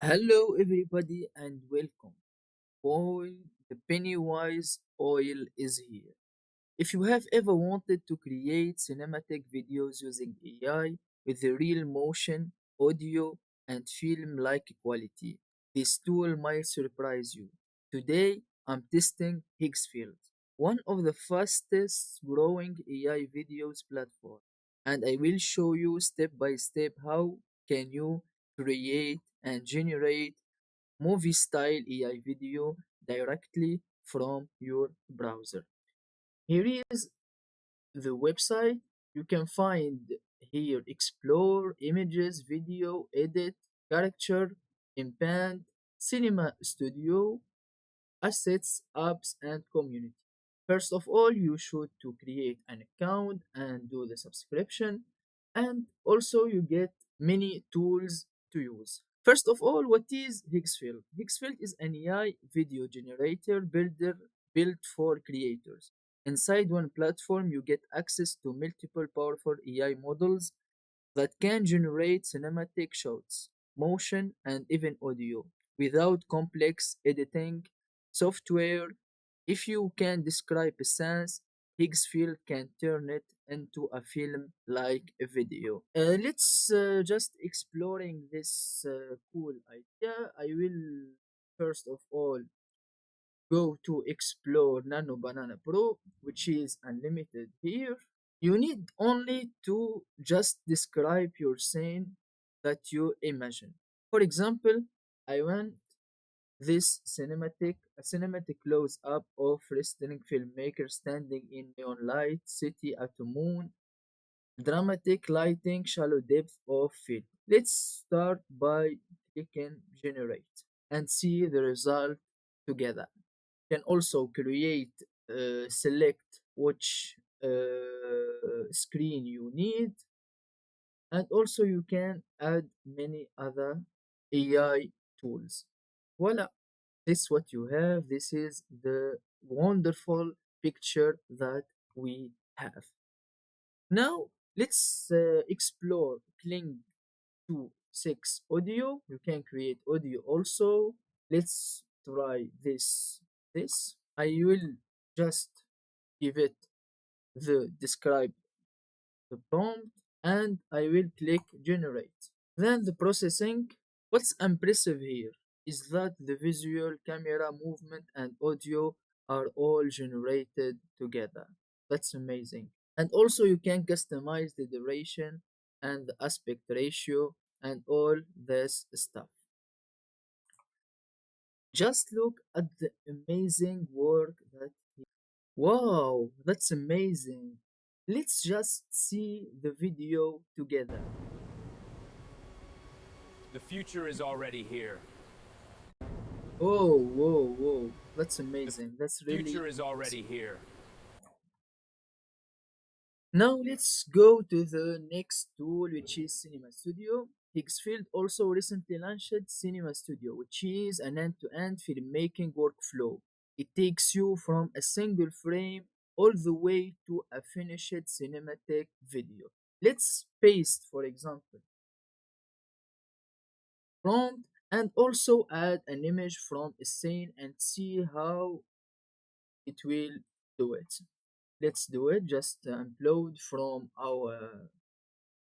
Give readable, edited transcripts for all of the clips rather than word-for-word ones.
Hello, everybody, and welcome. Boy, the Pennywise oil is here. If you have ever wanted to create cinematic videos using AI with the real motion, audio, and film like quality, this tool might surprise you. Today, I'm testing Higgsfield, one of the fastest growing AI videos platform, and I will show you step by step how can you create and generate movie style AI video directly from your browser. Here is the website. You can find here explore images, video, edit, character, impand, cinema studio, assets, apps, and community. First of all, you should to create an account and do the subscription, and also you get many tools to use. First of all, what is Higgsfield? Higgsfield is an AI video generator builder built for creators. Inside one platform, you get access to multiple powerful AI models that can generate cinematic shots, motion, and even audio without complex editing software. If you can describe a sense, Higgsfield can turn it into a film like a video. Let's just exploring this cool idea. I will first of all go to explore Nano Banana Pro, which is unlimited here. You need only to just describe your scene that you imagine. For example, I want a cinematic close up of wrestling filmmaker standing in neon light city at the moon, dramatic lighting, shallow depth of field. Let's start by clicking generate and see the result together. Can also create, select which screen you need, and also you can add many other AI tools. Voila, this is what you have. This is the wonderful picture that we have. Now let's explore Kling to 6 audio. You can create audio also. Let's try this. I will just give it the describe the prompt and I will click generate. Then the processing. What's impressive here is that the visual, camera movement, and audio are all generated together. That's amazing. And also, you can customize the duration and the aspect ratio and all this stuff. Just look at the amazing work that. Wow, that's amazing. Let's just see the video together. The future is already here. Oh, whoa, whoa. That's The amazing. That's really future is impressive. already here. Now let's go to the next tool, which is Cinema Studio. Higgsfield also recently launched Cinema Studio, which is an end-to-end filmmaking workflow. It takes you from a single frame all the way to a finished cinematic video. Let's paste, for example, prompt and also add an image from a scene and see how it will do it. Let's do it. Just upload from our.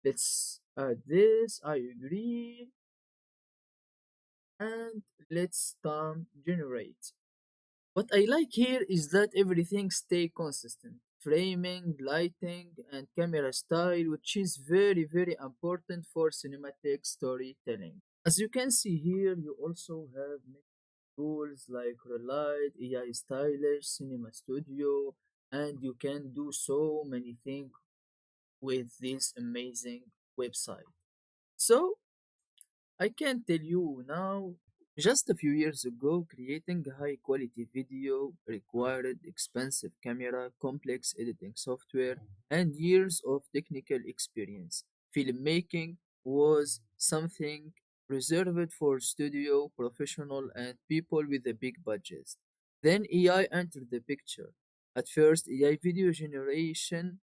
Let's add this. I agree. And let's start generate. What I like here is that everything stay consistent. Framing, lighting, and camera style, which is very, very important for cinematic storytelling. As you can see here, you also have many tools like Relight, AI Stylish, Cinema Studio, and you can do so many things with this amazing website. So I can tell you now, just a few years ago, creating a high quality video required expensive camera, complex editing software, and years of technical experience. Filmmaking was something reserved for studio professional and people with a big budget. Then AI entered the picture. At first, AI video generation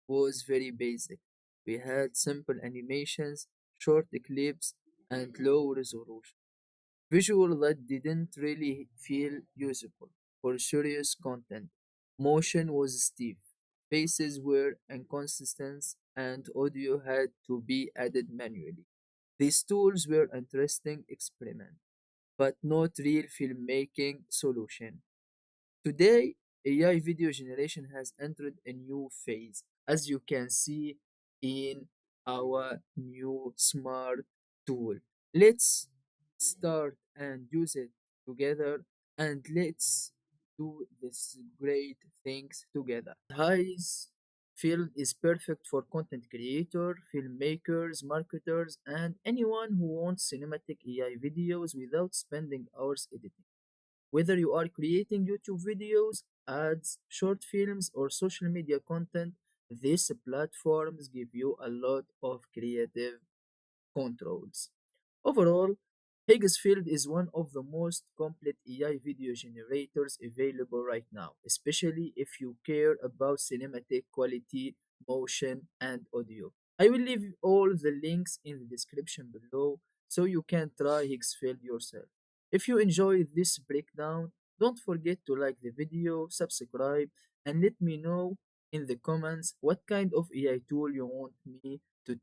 was very basic. We had simple animations, short clips, and low resolution. visual that didn't really feel usable for serious content. Motion was stiff, faces were inconsistent, and audio had to be added manually. These tools were interesting experiment, but not real filmmaking solution. Today, AI video generation has entered a new phase, as you can see in our new smart tool. Let's start and use it together, and let's do this great things together. Highs field is perfect for content creator, filmmakers, marketers, and anyone who wants cinematic AI videos without spending hours editing. Whether you are creating YouTube videos, ads, short films, or social media content, these platforms give you a lot of creative controls. Overall, Higgsfield is one of the most complete AI video generators available right now, especially if you care about cinematic quality, motion, and audio. I will leave all the links in the description below so you can try Higgsfield yourself. If you enjoyed this breakdown, don't forget to like the video, subscribe, and let me know in the comments what kind of AI tool you want me to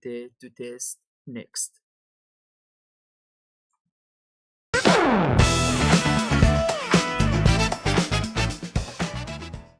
test next.